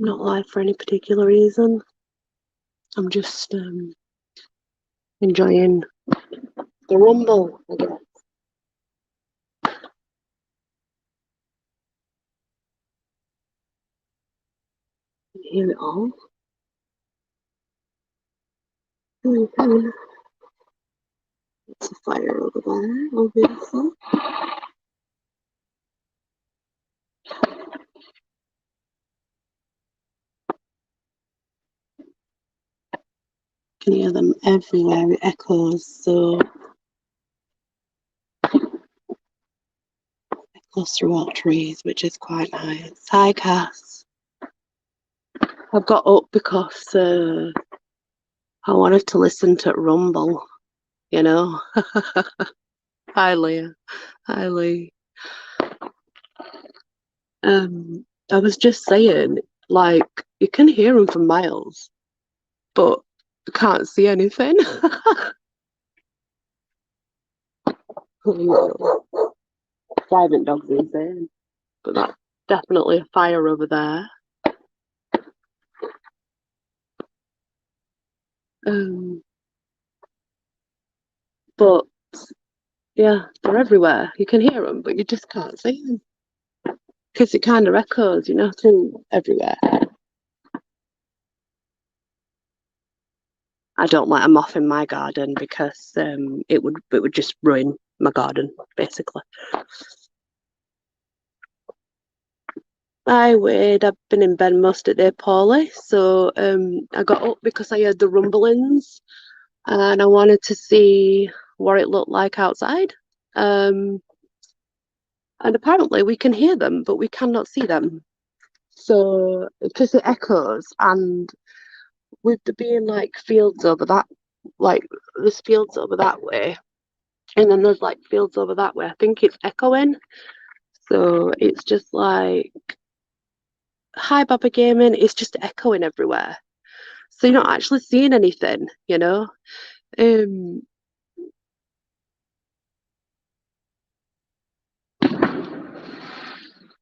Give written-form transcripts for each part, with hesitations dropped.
I'm not live for any particular reason. I'm just enjoying the rumble, I guess. You can hear it all. Mhm. It's a fire over there, obviously. You can hear them everywhere, it echoes, so it goes through all trees, which is quite nice. Hi, Cass. I've got up because I wanted to listen to Rumble, you know. Hi, Leah. Hi, Lee. I was just saying, like, you can hear them for miles, but you can't see anything. Driving dogs insane, but that's definitely a fire over there. Um, but yeah, they're everywhere. You can hear them, but you just can't see them because it kind of echoes, through everywhere. I don't let them off in my garden because it would just ruin my garden, basically. I Wade. I've been in bed most of the day poorly, so I got up because I heard the rumblings and I wanted to see what it looked like outside. Um, and apparently we can hear them, but we cannot see them. So because it echoes, and with there being like fields over that, like there's fields over that way, and then there's like fields over that way. I think it's echoing, so it's just like hi Baba Gaming. It's just echoing everywhere. So you're not actually seeing anything. Um,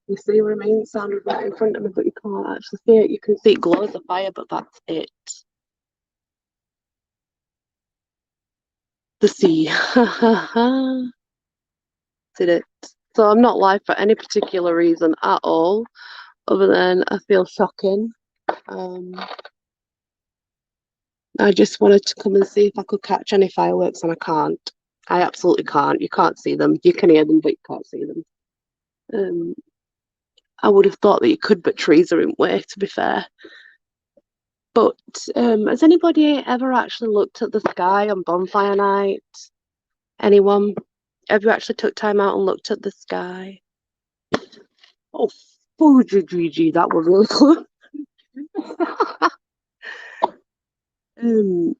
you see remain sounded right in front of me, but you can't actually see it. You can see it glows of fire, but that's it. The sea. Did it. So I'm not live for any particular reason at all, other than I feel shocking. Um, I just wanted to come and see if I could catch any fireworks, and I can't. I absolutely can't. You can't see them. You can hear them, but you can't see them. Um, I would have thought that you could, but trees are in way, to be fair. But has anybody ever actually looked at the sky on bonfire night? Anyone? Have you actually took time out and looked at the sky? Oh, Fuji Gigi, that was really cool. um,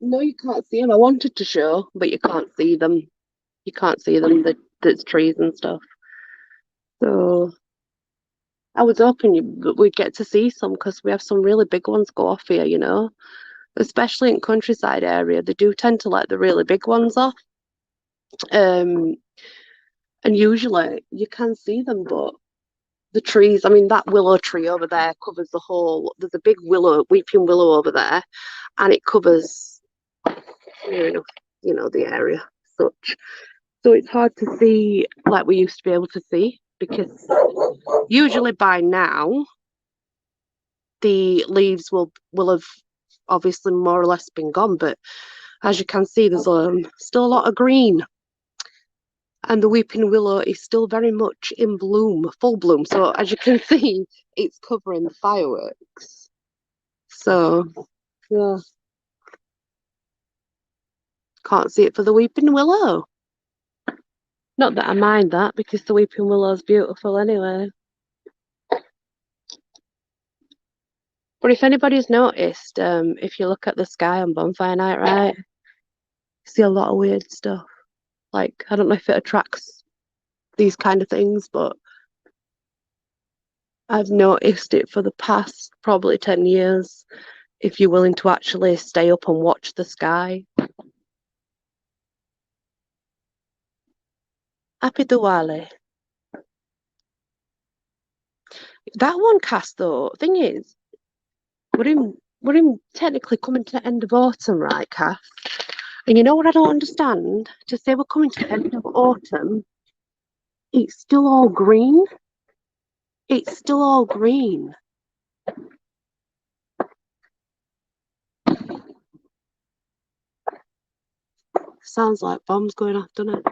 no, you can't see them. I wanted to show, but you can't see them. You can't see them. There's trees and stuff. So I was hoping we'd get to see some because we have some really big ones go off here. Especially in countryside area. They do tend to let the really big ones off. Um, and usually you can see them, but the trees, I mean, that willow tree over there covers the whole, there's a big weeping willow over there, and it covers, near enough, the area such. So it's hard to see like we used to be able to see because usually by now the leaves will have obviously more or less been gone, but as you can see, there's still a lot of green. And the weeping willow is still very much in bloom, full bloom. So as you can see, it's covering the fireworks. So yeah, can't see it for the weeping willow. Not that I mind that because the weeping willow is beautiful anyway. But if anybody's noticed, if you look at the sky on bonfire night, right, you see a lot of weird stuff. Like I don't know if it attracts these kind of things, but I've noticed it for the past probably 10 years. If you're willing to actually stay up and watch the sky. Happy Diwali. That one cast though, thing is, we're in technically coming to the end of autumn, right, Cass? And you know what I don't understand? To say we're coming to the end of autumn, it's still all green. It's still all green. Sounds like bombs going off, doesn't it?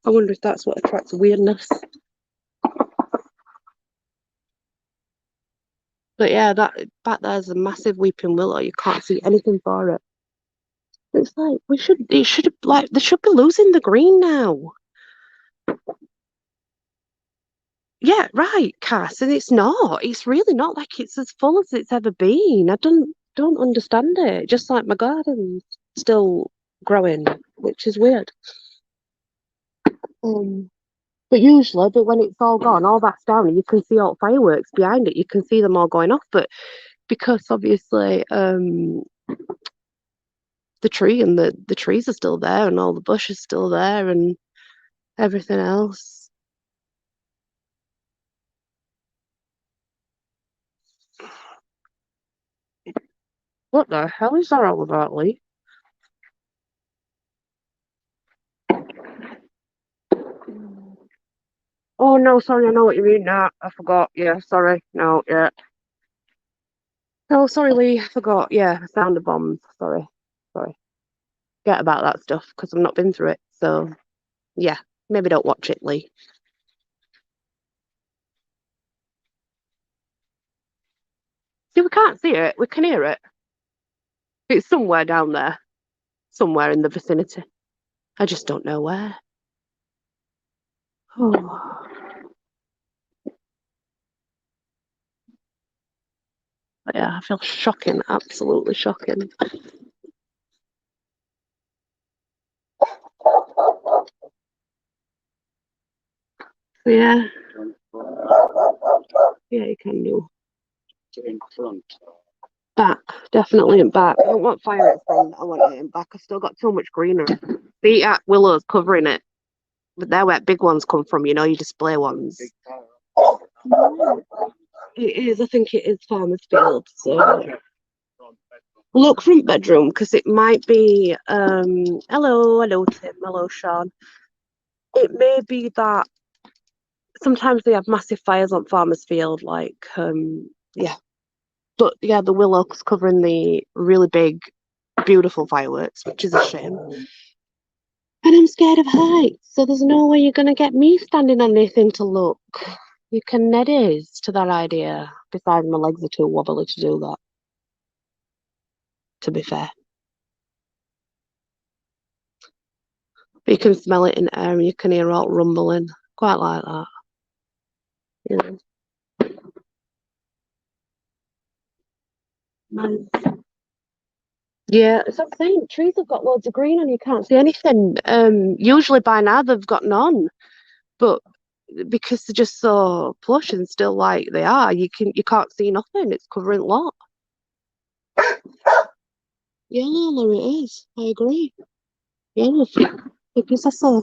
I wonder if that's what attracts weirdness. But yeah, that back there's a massive weeping willow. You can't see anything for it. It's like it should have like they should be losing the green now. Yeah, right, Cass, and it's not. It's really not like it's as full as it's ever been. I don't understand it. Just like my garden's still growing, which is weird. Um, but when it's all gone, all that's down, and you can see all the fireworks behind it. You can see them all going off. But because obviously, the tree and the trees are still there, and all the bush is still there, and everything else. What the hell is that all about, Lee? Oh no, sorry, I know what you mean now. I forgot. Yeah, sorry. No, yeah. Oh, sorry, Lee. I forgot. Yeah, the sound of bombs. Sorry. Sorry. Forget about that stuff because I've not been through it. So yeah, maybe don't watch it, Lee. See, we can't see it. We can hear it. It's somewhere down there, somewhere in the vicinity. I just don't know where. Oh, yeah, I feel shocking. Absolutely shocking. Yeah, yeah, you can do. Back, definitely in back. I don't want fire at front. I want it in back. I've still got too much greenery. The willows covering it, but they're where big ones come from. You know, your display ones. It is. I think it is farmer's field. So look front bedroom because it might be. Hello, Tim. Hello, Sean. It may be that sometimes they have massive fires on farmer's field. Like yeah, but yeah, the willows covering the really big, beautiful fireworks, which is a shame. And I'm scared of heights, so there's no way you're going to get me standing on anything to look. You can Ned is to that idea. Besides, my legs are too wobbly to do that, to be fair. But you can smell it in the air and you can hear all rumbling. Quite like that. Yeah. Nice. Yeah, it's what I'm saying. Trees have got loads of green and you can't see anything. Usually by now they've got none, but because they're just so plush and still like they are, you can't see nothing. It's covering a lot. Yeah, there it is. I agree. Yeah, because I saw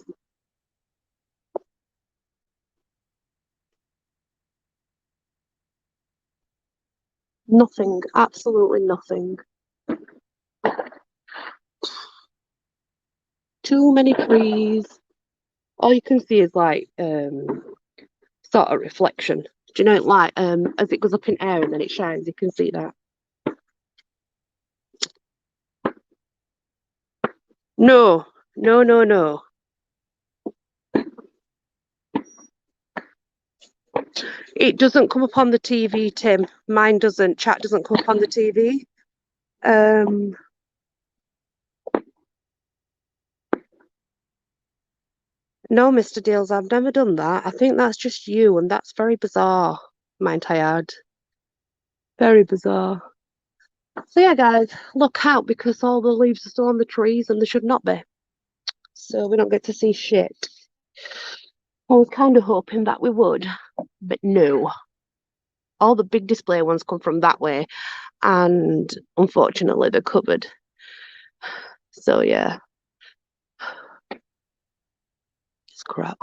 nothing, absolutely nothing. Too many trees. All you can see is like sort of reflection. Do you know like as it goes up in air and then it shines, you can see that. No, no, no, no. It doesn't come up on the TV, Tim. Mine doesn't. Chat doesn't come up on the TV. Um, no, Mr. Deals, I've never done that. I think that's just you, and that's very bizarre, might I add. Very bizarre. So yeah, guys, look out because all the leaves are still on the trees and they should not be. So we don't get to see shit. I was kind of hoping that we would, but no. All the big display ones come from that way, and unfortunately they're covered. So yeah, it's crap.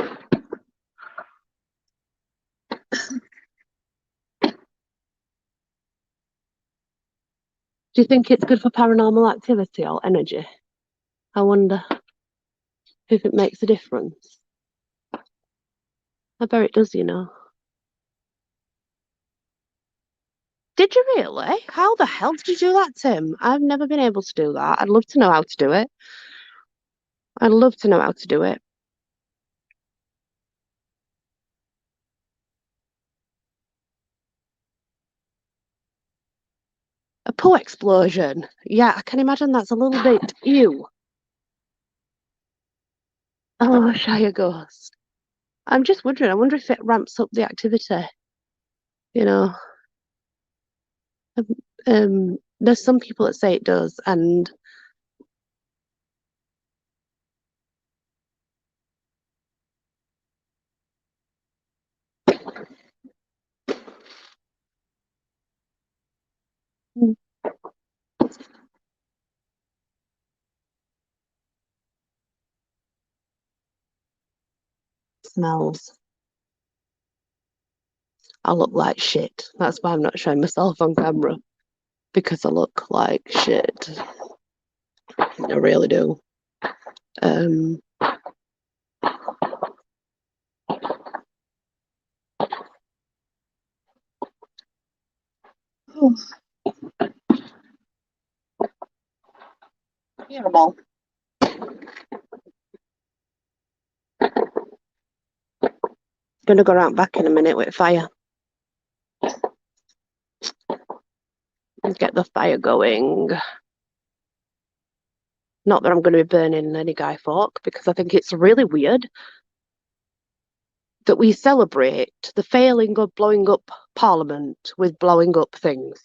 Do you think it's good for paranormal activity or energy? I wonder if it makes a difference. I bet it does, you know. Did you really? How the hell did you do that, Tim? I've never been able to do that. I'd love to know how to do it. I'd love to know how to do it. A poo explosion. Yeah, I can imagine that's a little bit ew. Oh, Shire Ghost. I'm just wondering, I wonder if it ramps up the activity, you know. Um, there's some people that say it does, and mm, smells. I look like shit. That's why I'm not showing myself on camera because I look like shit. I really do. Um, oh, terrible. Gonna go out back in a minute with fire and get the fire going. Not that I'm going to be burning any Guy Fawkes because I think it's really weird that we celebrate the failing of blowing up Parliament with blowing up things.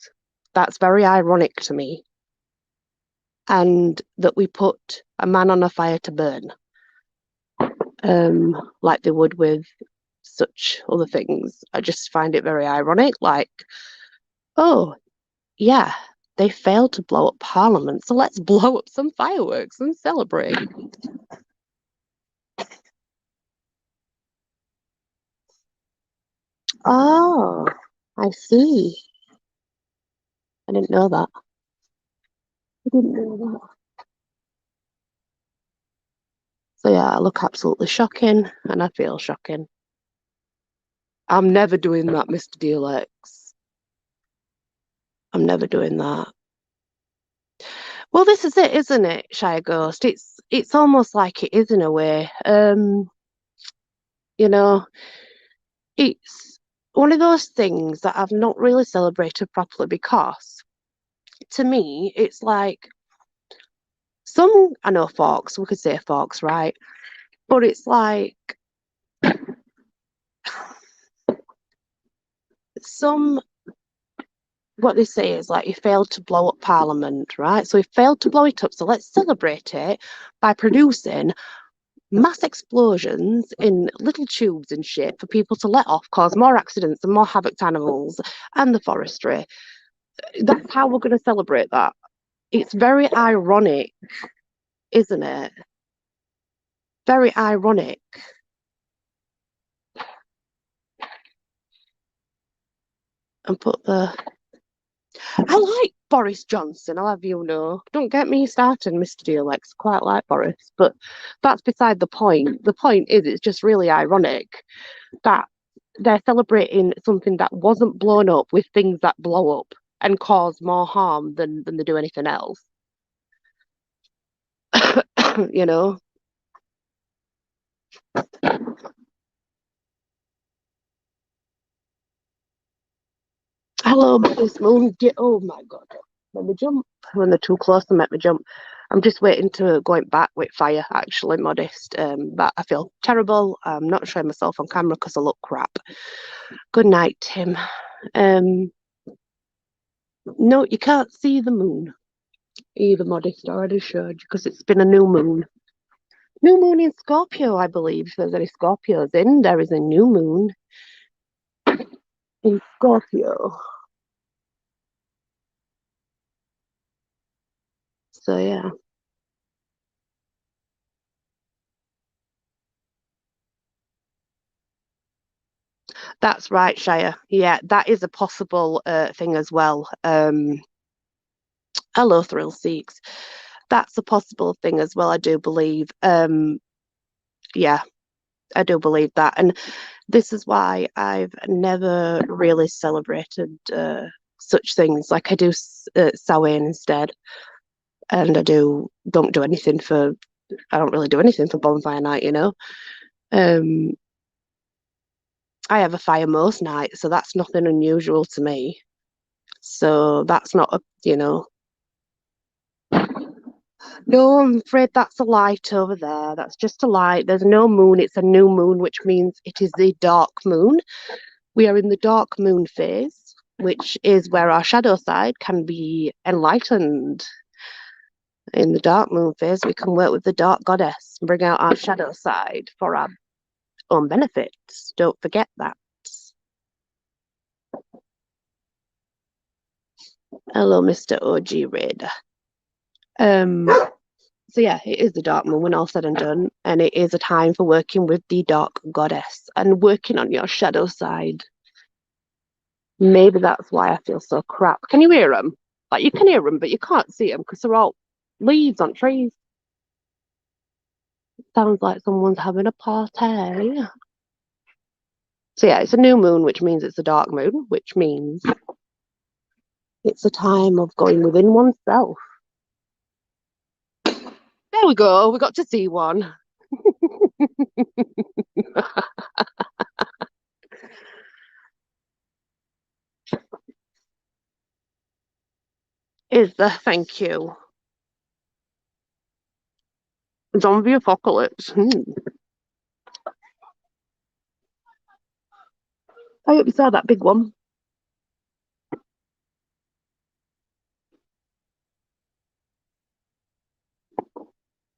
That's very ironic to me. And that we put a man on a fire to burn, like they would with such other things. I just find it very ironic. Like, oh, yeah, they failed to blow up Parliament, so let's blow up some fireworks and celebrate. Oh, I see. I didn't know that. I didn't know that. So yeah, I look absolutely shocking and I feel shocking. I'm never doing that, Mr. DLX. I'm never doing that. Well, this is it, isn't it, Shire Ghost? It's almost like it is in a way. You know, it's one of those things that I've not really celebrated properly because to me, it's like some I know forks, we could say forks, right? But it's like some what they say is like he failed to blow up Parliament, right? So he failed to blow it up. So let's celebrate it by producing mass explosions in little tubes and shit for people to let off, cause more accidents and more havoc to animals and the forestry. That's how we're going to celebrate that. It's very ironic, isn't it? Very ironic. And put the. I like Boris Johnson, I'll have you know. Don't get me started, Mr. DLX. Quite like Boris, but that's beside the point. The point is, it's just really ironic that they're celebrating something that wasn't blown up with things that blow up and cause more harm than they do anything else. You know. Hello, Miss Moon. Oh my God. When they jump, when they're too close, they make me jump. I'm just waiting to go back with fire, actually, modest. But I feel terrible. I'm not showing myself on camera because I look crap. Good night, Tim. Um, no, you can't see the moon either, modest. I already showed you because it's been a new moon. New moon in Scorpio, I believe. If there's any Scorpios in, there is a new moon in Scorpio. So yeah, that's right, Shire. Yeah, that is a possible thing as well. Hello, Thrill Seeks. That's a possible thing as well, I do believe. Yeah, I do believe that. And this is why I've never really celebrated such things. Like I do Samhain instead, and don't do anything for. I don't really do anything for bonfire night, you know. Um, I have a fire most nights, so that's nothing unusual to me. So that's not a, you know. No, I'm afraid that's a light over there. That's just a light. There's no moon. It's a new moon, which means it is the dark moon. We are in the dark moon phase, which is where our shadow side can be enlightened. In the dark moon phase, we can work with the dark goddess and bring out our shadow side for our own benefits. Don't forget that. Hello, Mr. OG Red. Um, so yeah, it is the dark moon when all said and done, and it is a time for working with the dark goddess and working on your shadow side. Maybe that's why I feel so crap. Can you hear them? Like you can hear them, but you can't see them because they're all leaves on trees. Sounds like someone's having a party. So yeah, it's a new moon, which means it's a dark moon, which means it's a time of going within oneself. There we go. We got to see one. Is the thank you. Zombie apocalypse. I hope you saw that big one.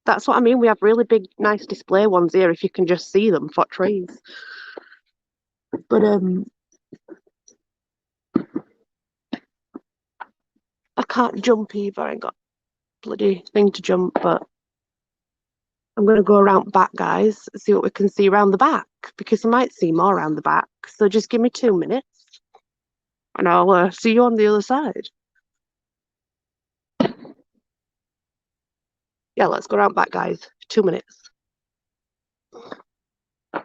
That's what I mean. We have really big, nice display ones here if you can just see them for trees. But I can't jump either. I ain't got bloody thing to jump, but I'm gonna go around back, guys, see what we can see around the back because I might see more around the back. So just give me 2 minutes and I'll see you on the other side. Yeah, let's go around back, guys. 2 minutes. I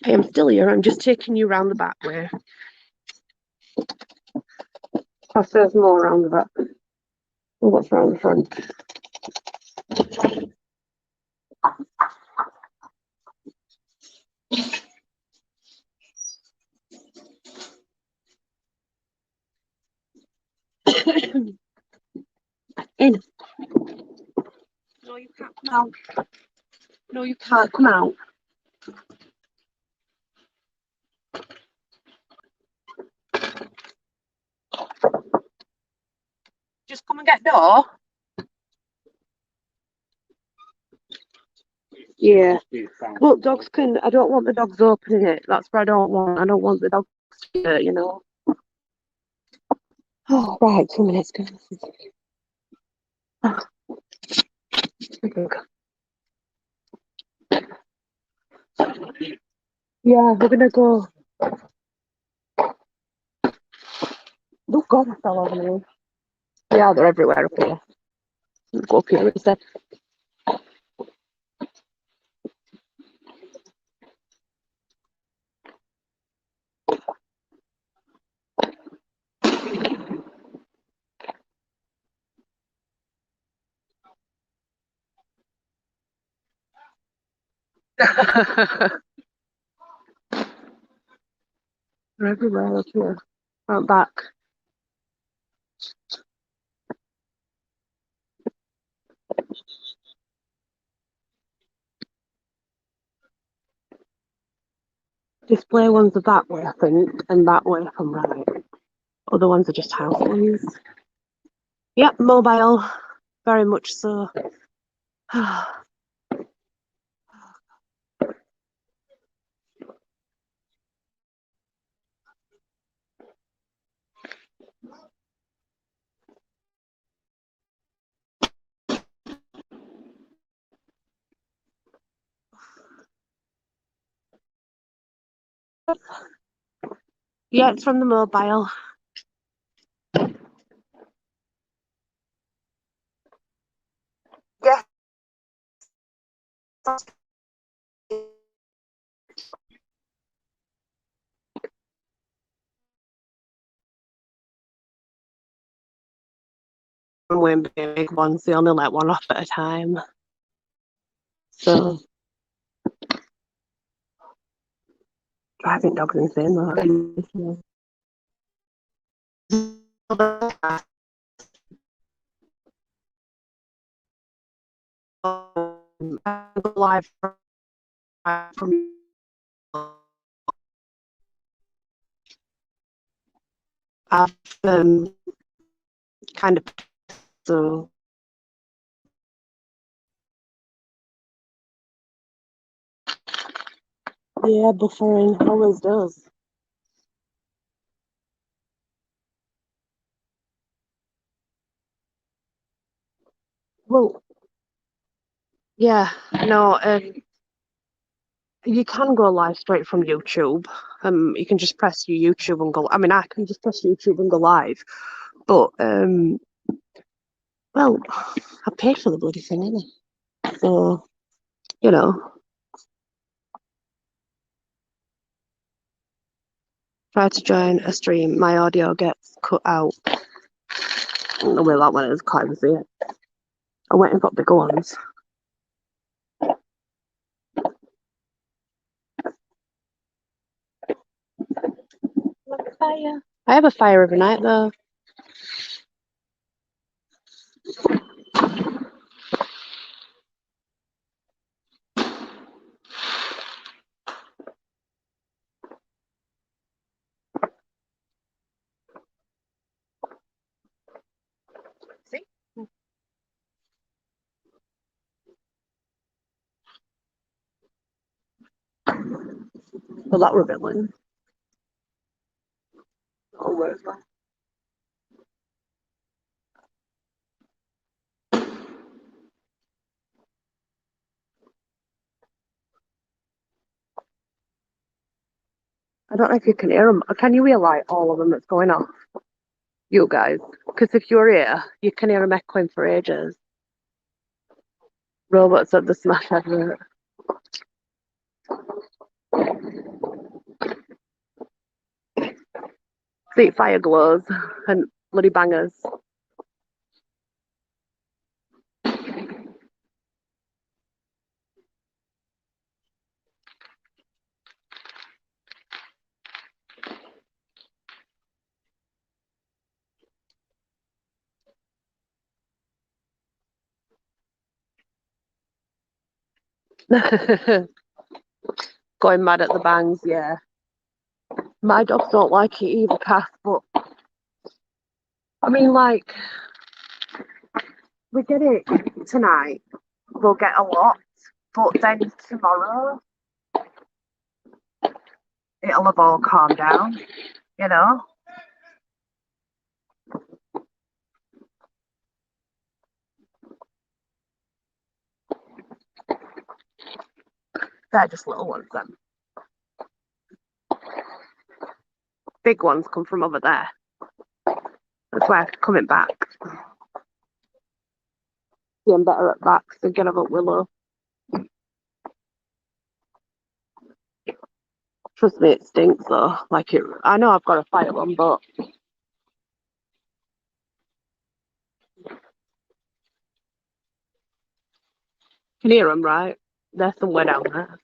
am still here. I'm just taking you around the back way. Plus, there's more around the back. Oh, what's around the front? In. No, you can't come out. No, you can't come out. Just come and get door. Yeah. Look, dogs can. I don't want the dogs opening it. That's what I don't want. I don't want the dogs to hurt, you know. Oh, right. 2 minutes. Oh, yeah, we're gonna go. Oh God, I fell over me. Yeah, they're everywhere up here. Go up here instead. They're everywhere up here. Out back. Display ones are that way, I think, and that way if I'm right. Other ones are just house ones. Yep, mobile. Very much so. Yeah, it's from the mobile. When big ones, they only let one off at a time. So driving dogs insane though. Live from I've kind of so yeah, buffering always does. Well, yeah, no, you can go live straight from YouTube. You can just press your YouTube and go. I mean, I can just press YouTube and go live. But well, I paid for the bloody thing, innit? So you know, try to join a stream. My audio gets cut out. I don't know where that one is. Can't even see it. I went and got bigger ones. Like a fire. I have a fire every night though. See? Well, that were a bit lame. Oh, where's that? I don't know if you can hear them. Can you hear like all of them that's going on? You guys, because if you're here, you can hear them echoing for ages. Robots at the Smash advert. Seat fire glows and bloody bangers. Going mad at the bangs, yeah. My dogs don't like it either, Kath, but I mean, like, we get it tonight, we'll get a lot, but then tomorrow it'll have all calmed down, you know? They're just little ones then. Big ones come from over there. That's why I'm coming back. Being better at backs than get up Willow. Trust me, it stinks though. Like it, I know I've got a fire one, but you can hear them, right? They're somewhere down there.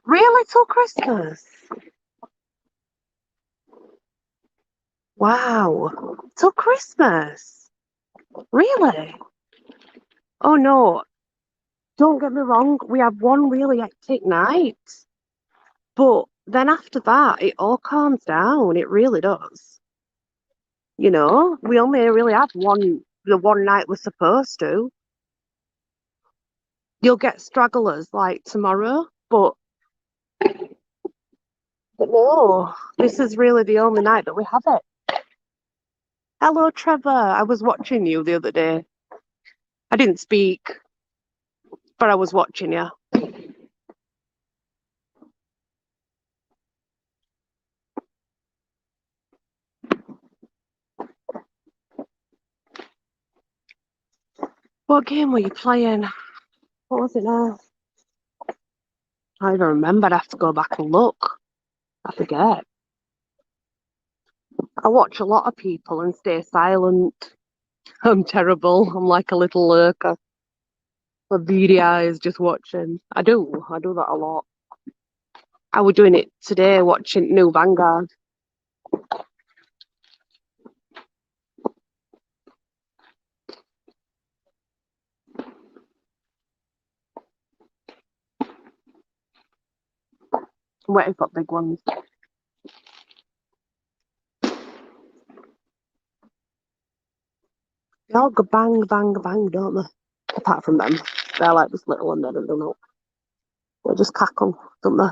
Really, till Christmas? Wow, till Christmas? Really? Oh no! Don't get me wrong. We have one really hectic night, but then after that, it all calms down. It really does. You know, we only really have the one night we're supposed to. You'll get stragglers like tomorrow, but no, this is really the only night that we have it. Hello, Trevor. I was watching you the other day. I didn't speak. But I was watching you. What game were you playing? What was it now? I don't even remember. I'd have to go back and look. I forget. I watch a lot of people and stay silent. I'm terrible. I'm like a little lurker. With beady eyes just watching. I do that a lot. I was doing it today watching New Vanguard. I'm waiting for big ones. They all go bang, bang, bang, don't they? Apart from them. They're like this little one that I don't know. They just cackle, don't they?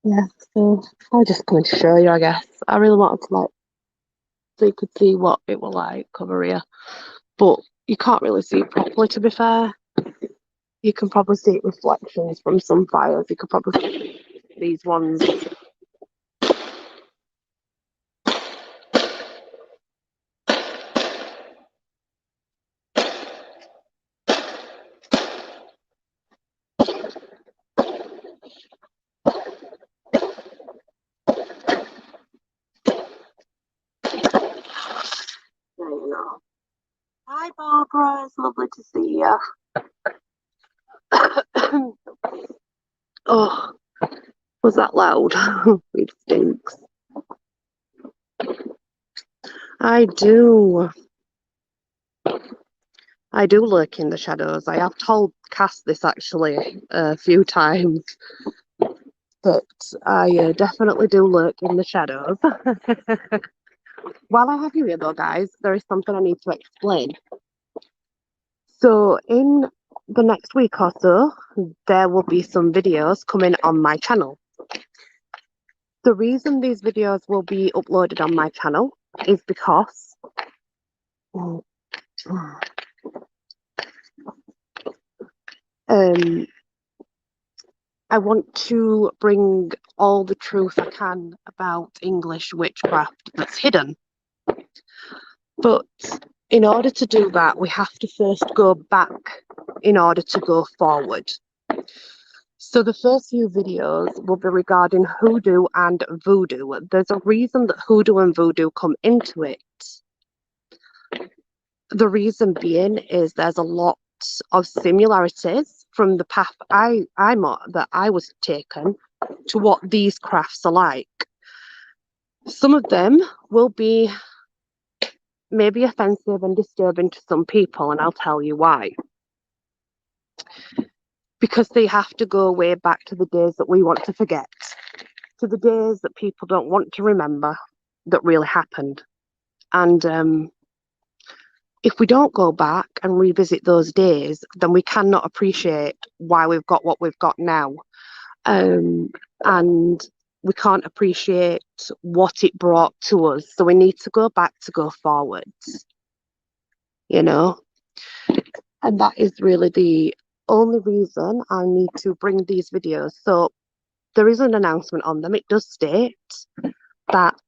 Yeah, so I was just coming to show you, I guess. I really wanted to, like, so you could see what it was like over here. But you can't really see it properly, to be fair. You can probably see reflections from some fires. You could probably see these ones. There you know. Hi, Barbara. It's lovely to see you. Oh, was that loud? It stinks. I do. I do lurk in the shadows. I have told Cass this actually a few times, but I definitely do lurk in the shadows. While I have you here, though, guys, there is something I need to explain. So, in the next week or so, there will be some videos coming on my channel. The reason these videos will be uploaded on my channel is because I want to bring all the truth I can about English witchcraft that's hidden. But in order to do that, we have to first go back in order to go forward. So the first few videos will be regarding hoodoo and voodoo. There's a reason that hoodoo and voodoo come into it. The reason being is there's a lot of similarities from the path that I was taken to what these crafts are like. Some of them will be maybe offensive and disturbing to some people, and I'll tell you why. Because they have to go way back to the days that we want to forget, to the days that people don't want to remember that really happened. And if we don't go back and revisit those days, then we cannot appreciate why we've got what we've got now. And we can't appreciate what it brought to us. So we need to go back to go forwards, you know? And that is really the only reason I need to bring these videos. So there is an announcement on them. It does state that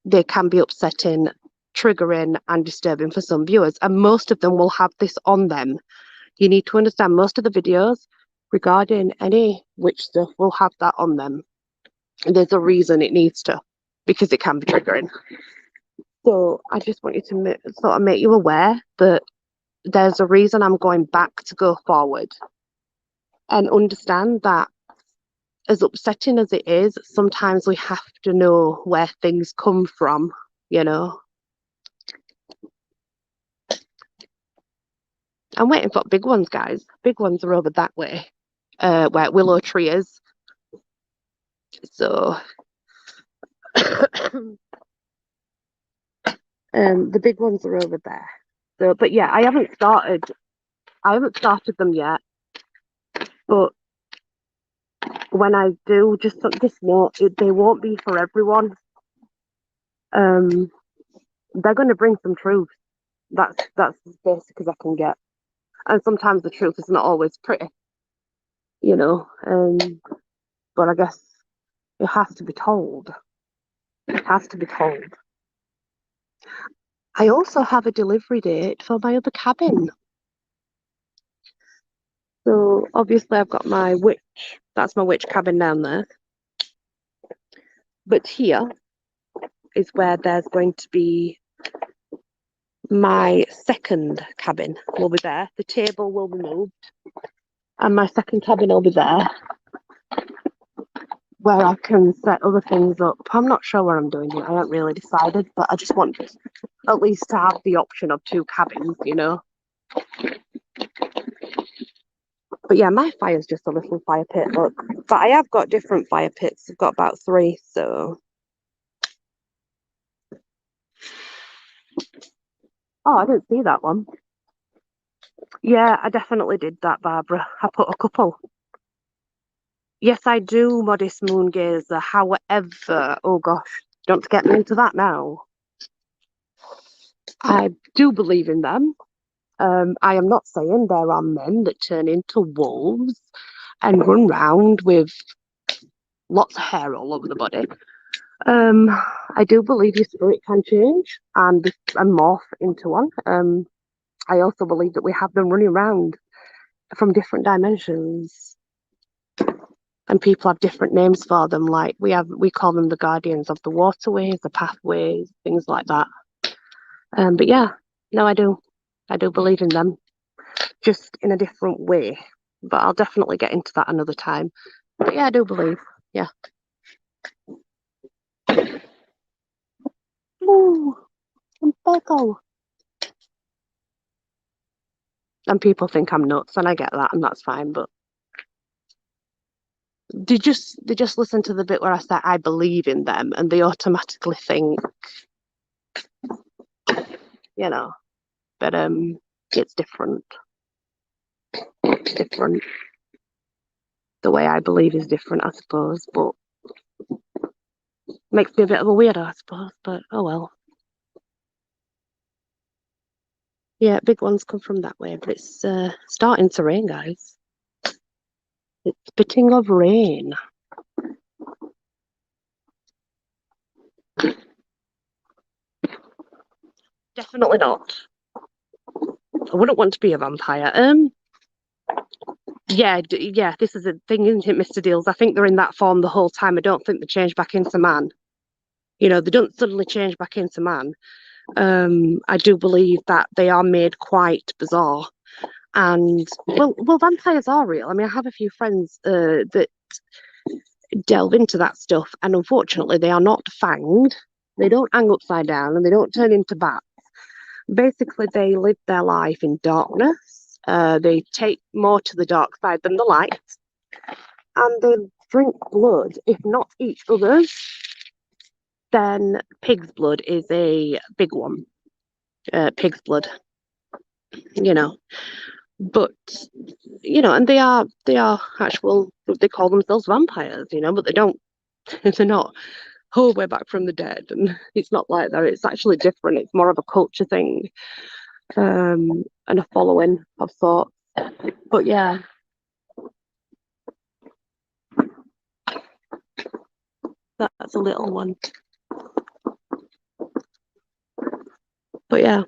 they can be upsetting, triggering, and disturbing for some viewers. And most of them will have this on them. You need to understand most of the videos regarding any witch stuff will have that on them. There's a reason it needs to, because it can be triggering. So I just want you to sort of make you aware that there's a reason I'm going back to go forward, and understand that as upsetting as it is, sometimes we have to know where things come from, you know. I'm waiting for big ones, guys. Big ones are over that way, where Willow Tree is. So the big ones are over there. So, but yeah, I haven't started them yet. But when I do, just know they won't be for everyone. Um, they're going to bring some truth. That's as basic as I can get. And sometimes the truth is not always pretty, you know. But I guess it has to be told. It has to be told. I also have a delivery date for my other cabin. So obviously I've got my witch. That's my witch cabin down there. But here is where there's going to be my second cabin will be there. The table will be moved. And my second cabin will be there where I can set other things up. I'm not sure where I'm doing it. I haven't really decided, but I just want at least to have the option of two cabins, you know. But yeah, my fire's just a little fire pit, look. But I have got different fire pits. I've got about 3, so. Oh, I didn't see that one. Yeah, I definitely did that, Barbara. I put a couple. Yes, I do, Modest Moon Gazer. However, oh gosh, don't get me into that now. I do believe in them. I am not saying there are men that turn into wolves and run round with lots of hair all over the body. I do believe your spirit can change and morph into one. I also believe that we have them running around from different dimensions, and people have different names for them. Like we call them the guardians of the waterways, the pathways, things like that. But yeah, no, I do believe in them, just in a different way. But I'll definitely get into that another time. But yeah, I do believe. Yeah. Ooh, Virgo. And people think I'm nuts, and I get that, and that's fine. But they just listen to the bit where I say I believe in them, and they automatically think, you know, that it's different. It's different. The way I believe is different, I suppose, but makes me a bit of a weirdo, I suppose. But oh well. Yeah, big ones come from that way, but it's starting to rain, guys. It's spitting of rain. Definitely not. I wouldn't want to be a vampire. Yeah. This is a thing, isn't it, Mr. Deals? I think they're in that form the whole time. I don't think they change back into man. You know, they don't suddenly change back into man. I do believe that they are made quite bizarre. And well, vampires are real. I mean, I have a few friends that delve into that stuff, and unfortunately, they are not fanged. They don't hang upside down, and they don't turn into bats. Basically, they live their life in darkness. They take more to the dark side than the light, and they drink blood, if not each other's. Then pig's blood is a big one. Pig's blood, you know. But and they are actual. They call themselves vampires, but they don't. They're not whole way back from the dead, and it's not like that. It's actually different. It's more of a culture thing, and a following of sorts. But yeah, that's a little one. But yeah.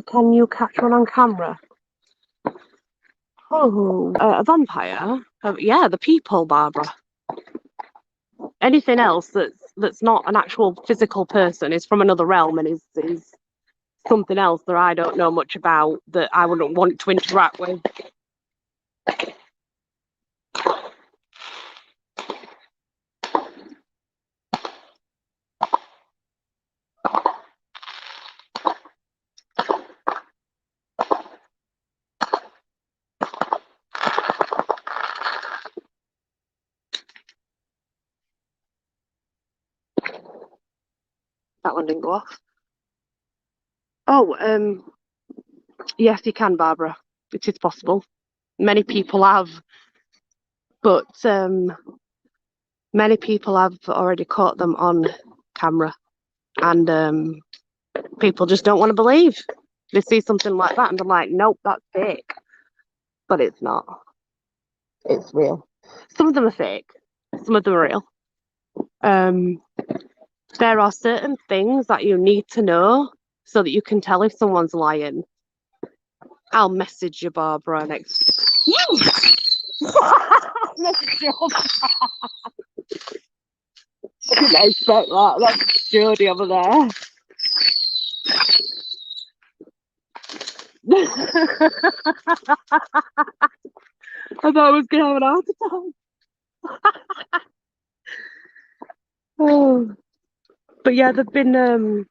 Can you catch one on camera? Oh, a vampire? Yeah, the people, Barbara. Anything else that's not an actual physical person is from another realm and is something else that I don't know much about that I wouldn't want to interact with. That one didn't go off. Oh, yes, you can, Barbara. It is possible. Many people have, but many people have already caught them on camera, and people just don't want to believe. They see something like that and they're like, nope, that's fake. But it's not. It's real. Some of them are fake, some of them are real. Um, there are certain things that you need to know so that you can tell if someone's lying. I'll message you, Barbara, next. Message you. I didn't expect that. That's Jodie over there. I thought I was going to have an heart attack. Oh. But yeah, they've been,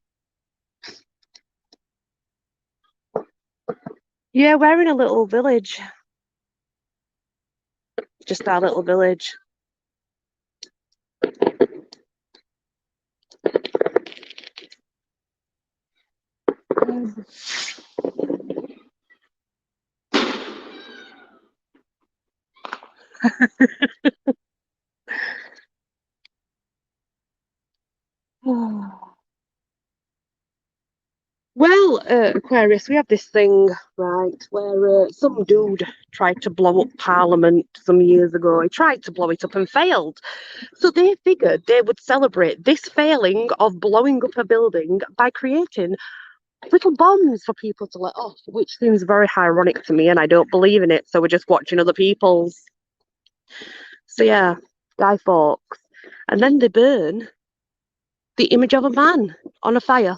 yeah, we're in a little village. Just our little village. Well, Aquarius, we have this thing, right, where some dude tried to blow up Parliament some years ago. He tried to blow it up and failed. So they figured they would celebrate this failing of blowing up a building by creating little bombs for people to let off, which seems very ironic to me, and I don't believe in it. So we're just watching other people's. So yeah, Guy Fawkes. And then they burn the image of a man on a fire.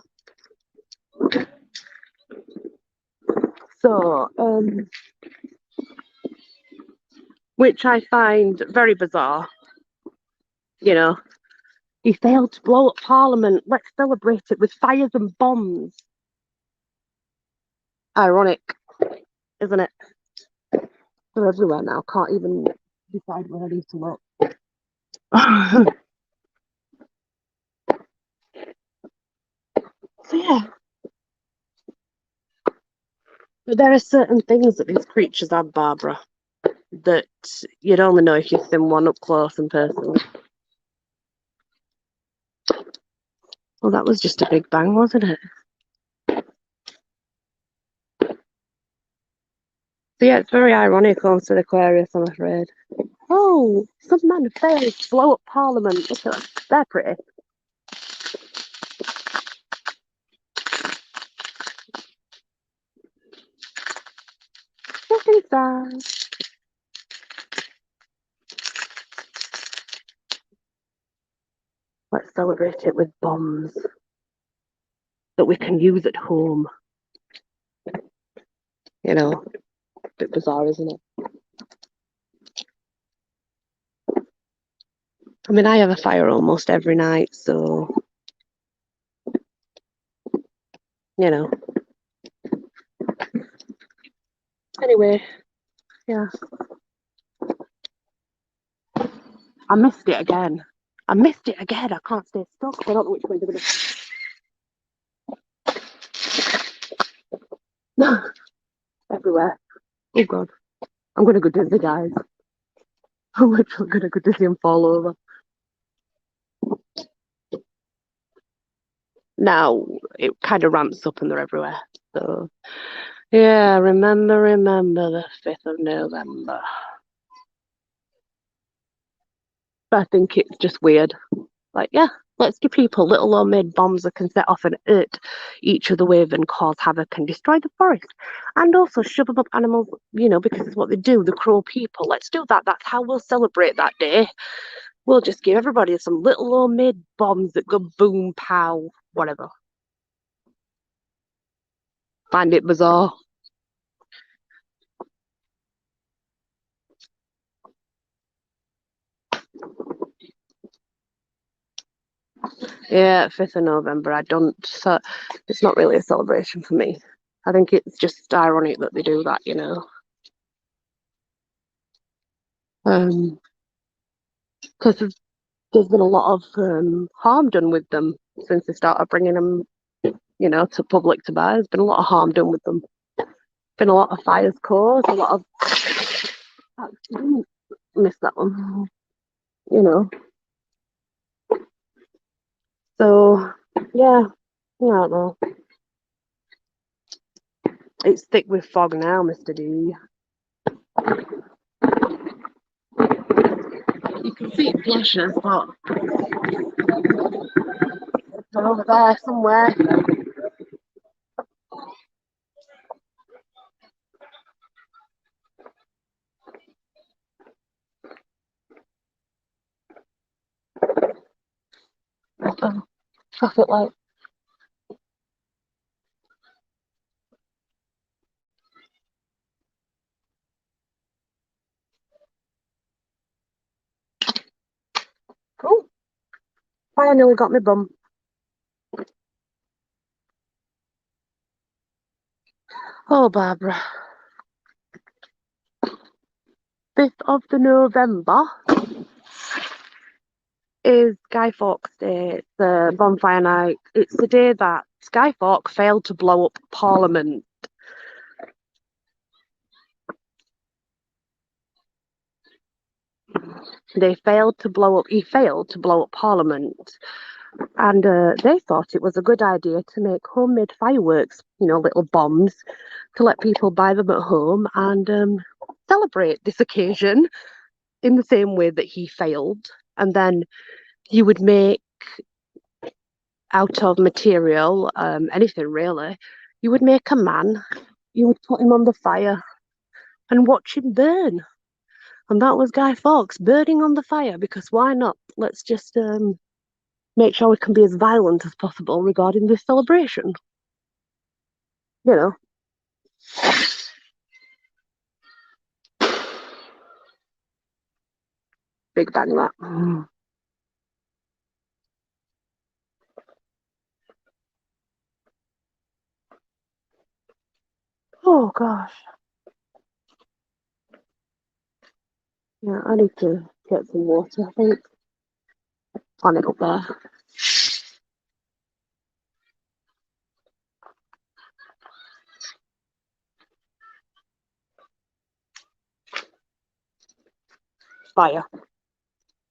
So, which I find very bizarre. You know, he failed to blow up Parliament. Let's celebrate it with fires and bombs. Ironic, isn't it? They're everywhere now. Can't even decide where I need to look. So yeah, but there are certain things that these creatures have, Barbara, that you'd only know if you've seen one up close in person. Well, that was just a big bang, wasn't it? So yeah, it's very ironic also Aquarius, I'm afraid. Oh, some man failed to blow up Parliament. Look at that. They're pretty. Look at that. Let's celebrate it with bombs that we can use at home. You know, a bit bizarre, isn't it? I mean, I have a fire almost every night, so, you know. Anyway, yeah. I missed it again. I missed it again. I can't stay stuck. I don't know which way they're going to. Everywhere. Oh, God. I'm going to go dizzy, guys. I'm literally going to go dizzy and fall over. Now, it kind of ramps up and they're everywhere. So, yeah, remember the 5th of November. But I think it's just weird. Like, yeah, let's give people little homemade bombs that can set off and hurt each other with and cause havoc and destroy the forest. And also shove them up animals, you know, because it's what they do, the cruel people. Let's do that. That's how we'll celebrate that day. We'll just give everybody some little homemade bombs that go boom, pow, whatever. Find it bizarre. Yeah, 5th of November. I don't, so it's not really a celebration for me. I think it's just ironic that they do that, you know. Because there's been a lot of harm done with them. since they started bringing them, to public to buy. There's been a lot of harm done with them. Been a lot of fires caused, a lot of accidents. Missed that one, you know. So yeah, I don't know. It's thick with fog now, Mr. D. You can see it flashes, but they're over there somewhere. Oh, traffic light. Oh, fire nearly got me bum. Oh, Barbara. 5th of the November is Guy Fawkes Day. It's the bonfire night. It's the day that Guy Fawkes failed to blow up Parliament. He failed to blow up Parliament. And they thought it was a good idea to make homemade fireworks, little bombs, to let people buy them at home and celebrate this occasion in the same way that he failed. And then you would make out of material, anything really, you would make a man, you would put him on the fire and watch him burn. And that was Guy Fawkes burning on the fire because why not? Let's just make sure we can be as violent as possible regarding this celebration. You know, Big Bang that. Oh gosh. Yeah, I need to get some water, I think. Plan it up there. Fire.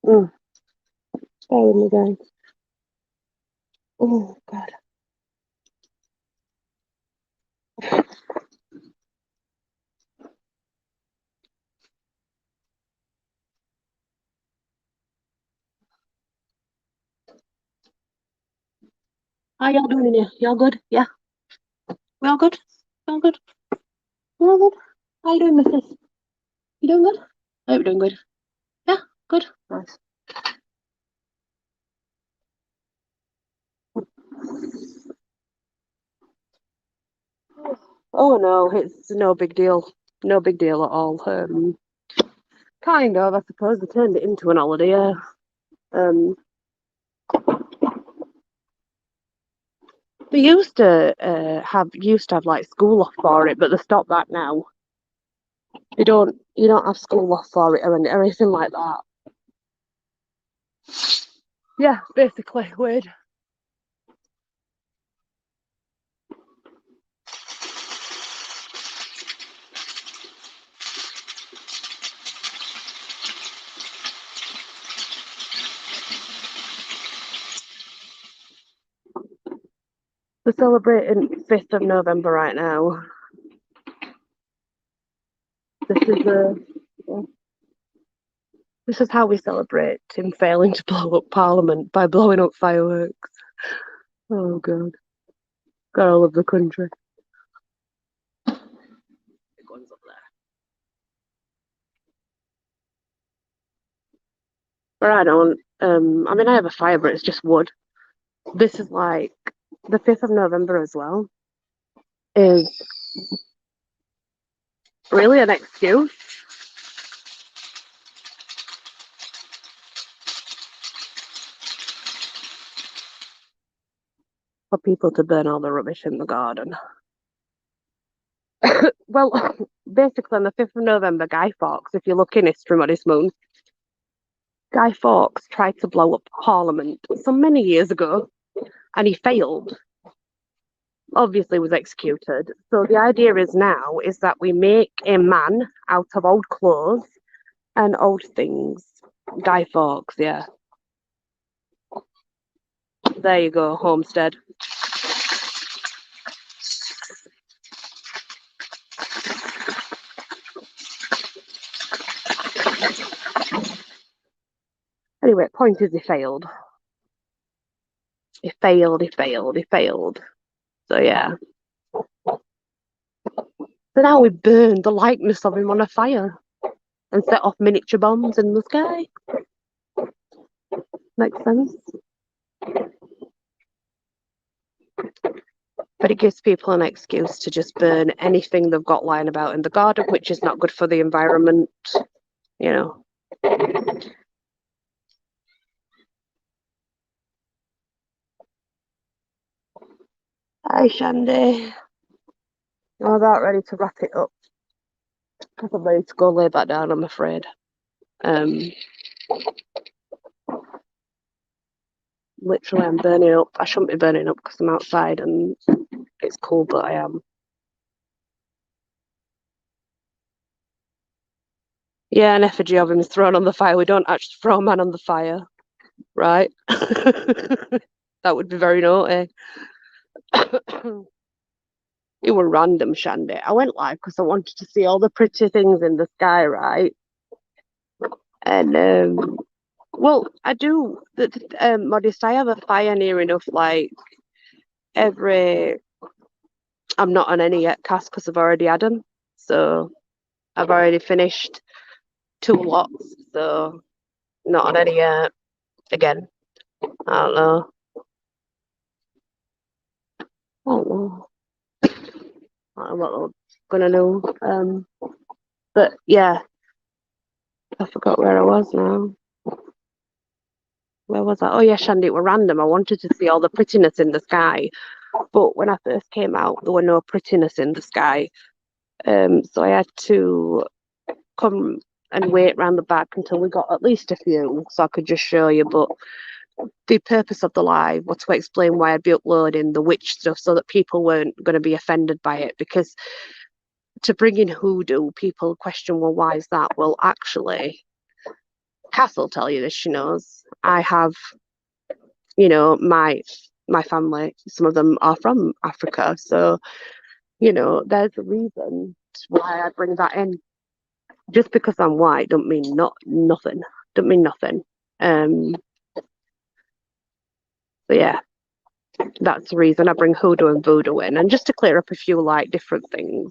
Mm. Bear with me, guys. Oh god. How y'all doing in here? Y'all good? Yeah. We all good? We all good? We all good? How you doing, missus? You doing good? I hope you're doing good. Yeah, good. Nice. Oh no, it's no big deal. No big deal at all. Kind of, I suppose they turned it into an holiday, yeah. Um, they used to have like school off for it, but they stopped that now. You don't have school off for it or anything like that. Yeah, basically weird. We're celebrating 5th of November right now. This is this is how we celebrate him failing to blow up Parliament by blowing up fireworks. Oh god. God, I love the country. Big one's up there. But I don't. I mean I have a fire, but it's just wood. This is like the 5th of November as well is really an excuse for people to burn all the rubbish in the garden. Well, basically on the 5th of November, Guy Fawkes, if you look in history, Modest Moon, Guy Fawkes tried to blow up Parliament some many years ago. and he failed. Obviously was executed. So the idea is now is that we make a man out of old clothes and old things. Guy Fawkes, yeah. There you go, Homestead. Anyway, point is he failed. He failed. So yeah. So now we burned the likeness of him on a fire and set off miniature bombs in the sky. Makes sense. But it gives people an excuse to just burn anything they've got lying about in the garden, which is not good for the environment, you know. Hi, Shandy. I'm about ready to wrap it up because I'm ready to go lay back down, I'm afraid. Literally, I'm burning up. I shouldn't be burning up because I'm outside and it's cool, but I am. Yeah, an effigy of him is thrown on the fire. We don't actually throw a man on the fire, right? That would be very naughty. It were random, Shandy. I went live because I wanted to see all the pretty things in the sky, right? And well, I do. Modest. I have a fire near enough. Like every, I'm not on any yet cast because I've already had them. So I've already finished 2 lots. So not on any yet. Again, I don't know. I don't know. I don't know what I'm gonna do. But yeah, I forgot where I was now. Where was I? Oh yeah, Shandy, it were random. I wanted to see all the prettiness in the sky. But when I first came out, there were no prettiness in the sky. So I had to come and wait round the back until we got at least a few so I could just show you. But the purpose of the live was to explain why I'd be uploading the witch stuff so that people weren't going to be offended by it. Because to bring in hoodoo, people question, well, why is that? Well, actually, Cass will tell you this, she knows. I have, my family, some of them are from Africa. So, there's a reason why I bring that in. Just because I'm white don't mean nothing. Don't mean nothing. So yeah, that's the reason I bring hoodoo and voodoo in, and just to clear up a few like different things.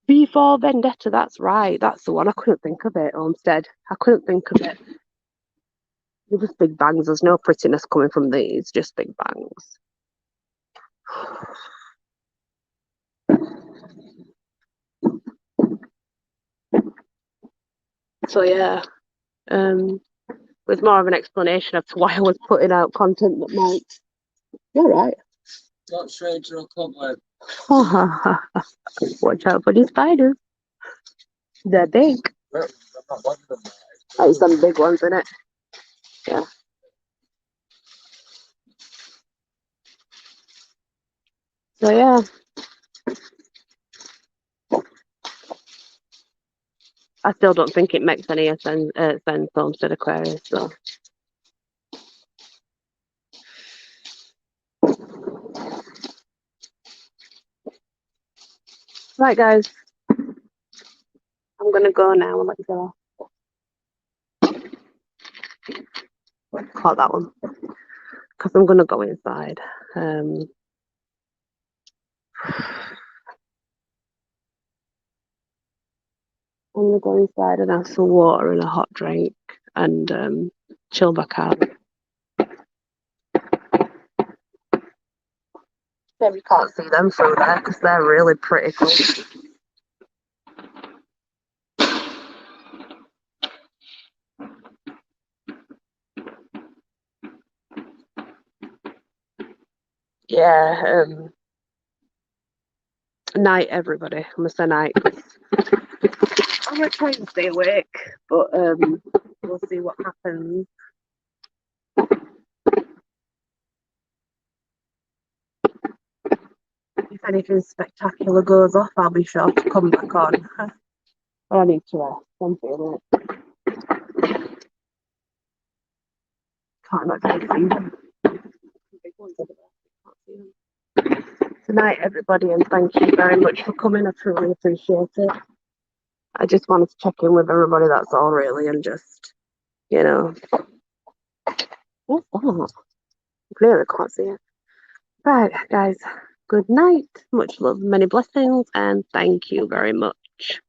V4 Vendetta, that's right. That's the one. I couldn't think of it, Olmsted. I couldn't think of it. They're just big bangs. There's no prettiness coming from these, just big bangs. So yeah, there's more of an explanation as to why I was putting out content that might. You're right. Not strange or compliment. Watch out for these spiders. They're big. Oh, some big ones in it. Yeah. So yeah. I still don't think it makes any sense Homestead Aquarius. So. Right, guys. I'm gonna go now and let you go. Call that one because I'm gonna go inside. I'm gonna go inside and have some water and a hot drink and chill back out. You can't see them through there because they're really pretty cool. Yeah. Night, everybody. I must say night. I'm gonna try and stay awake, but we'll see what happens. If anything spectacular goes off, I'll be sure to come back on. But I need to rest. I'm feeling it. Can't actually see them. Big ones over there. Can't see them. Good night, everybody, and thank you very much for coming. I truly appreciate it. I just wanted to check in with everybody, that's all, really, and just, you know. What's that? Clearly can't see it. Right, guys. Good night. Much love, many blessings, and thank you very much.